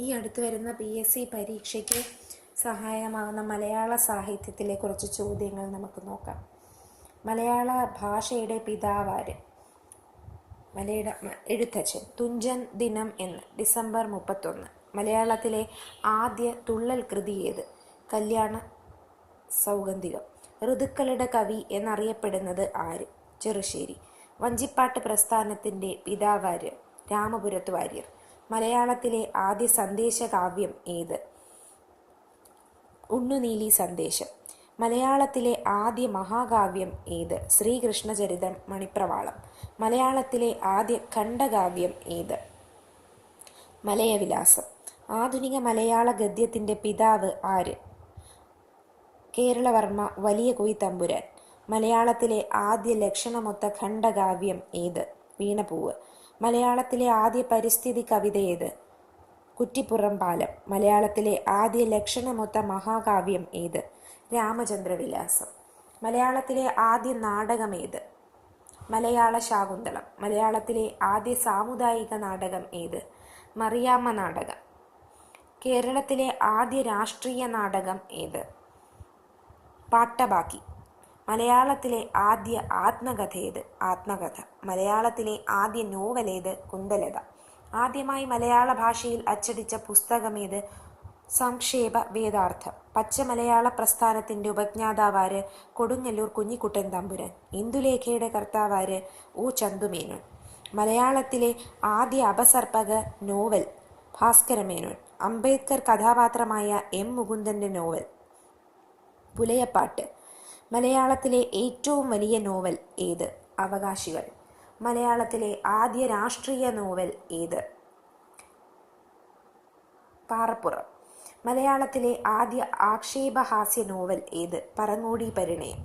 ഈ അടുത്ത് വരുന്ന PSC പരീക്ഷയ്ക്ക് സഹായമാകുന്ന മലയാള സാഹിത്യത്തിലെ കുറച്ച് ചോദ്യങ്ങൾ നമുക്ക് നോക്കാം. മലയാള ഭാഷയുടെ പിതാവാര്? എഴുത്തച്ഛൻ. തുഞ്ചൻ ദിനം എന്ന് ഡിസംബർ 31. മലയാളത്തിലെ ആദ്യ തുള്ളൽ കൃതി ഏത്? കല്യാണ സൗഗന്ധികം. ഋതുക്കളുടെ കവി എന്നറിയപ്പെടുന്നത് ആര്? ചെറുശ്ശേരി. വഞ്ചിപ്പാട്ട് പ്രസ്ഥാനത്തിൻ്റെ പിതാവാര്? രാമപുരത്ത് വാര്യർ. മലയാളത്തിലെ ആദ്യ സന്ദേശകാവ്യം ഏത്? ഉണ്ണുനീലി സന്ദേശം. മലയാളത്തിലെ ആദ്യ മഹാകാവ്യം ഏത്? ശ്രീകൃഷ്ണചരിതം മണിപ്രവാളം. മലയാളത്തിലെ ആദ്യ ഖണ്ഡകാവ്യം ഏത്? മലയവിലാസം. ആധുനിക മലയാള ഗദ്യത്തിൻ്റെ പിതാവ് ആര്? കേരളവർമ്മ വലിയ കൊയ്ത്തമ്പുരാൻ. മലയാളത്തിലെ ആദ്യ ലക്ഷണമൊത്ത ഖണ്ഡകാവ്യം ഏത്? വീണപൂവ്. മലയാളത്തിലെ ആദ്യ പരിസ്ഥിതി കവിത ഏത്? കുറ്റിപ്പുറം പാലം. മലയാളത്തിലെ ആദ്യ ലക്ഷണമൊത്ത മഹാകാവ്യം ഏത്? രാമചന്ദ്രവിലാസം. മലയാളത്തിലെ ആദ്യ നാടകം ഏത്? മലയാള ശാകുന്തളം. മലയാളത്തിലെ ആദ്യ സാമുദായിക നാടകം ഏത്? മറിയാമ്മ നാടകം. കേരളത്തിലെ ആദ്യ രാഷ്ട്രീയ നാടകം ഏത്? പാട്ടബാക്കി. മലയാളത്തിലെ ആദ്യ ആത്മകഥ ഏത്? ആത്മകഥ. മലയാളത്തിലെ ആദ്യ നോവൽ ഏത്? കുന്തലത. ആദ്യമായി മലയാള ഭാഷയിൽ അച്ചടിച്ച പുസ്തകമേത്? സംക്ഷേപ വേദാർത്ഥം. പച്ച മലയാള പ്രസ്ഥാനത്തിൻ്റെ ഉപജ്ഞാതാവാര്? കൊടുങ്ങല്ലൂർ കുഞ്ഞിക്കുട്ടൻ തമ്പുരാൻ. ഇന്ദുലേഖയുടെ കർത്താവാര്? ഒ ചന്തുമേനോൻ. മലയാളത്തിലെ ആദ്യ അപസർപ്പക നോവൽ? ഭാസ്കരമേനോൻ. അംബേദ്കർ കഥാപാത്രമായ M. മുകുന്ദൻ്റെ നോവൽ? പുലയപ്പാട്ട്. മലയാളത്തിലെ ഏറ്റവും വലിയ നോവൽ ഏത്? അവകാശികൾ. മലയാളത്തിലെ ആദ്യ രാഷ്ട്രീയ നോവൽ ഏത്? പാറപ്പുറം. മലയാളത്തിലെ ആദ്യ ആക്ഷേപഹാസ്യ നോവൽ ഏത്? പറങ്ങോടി പരിണയം.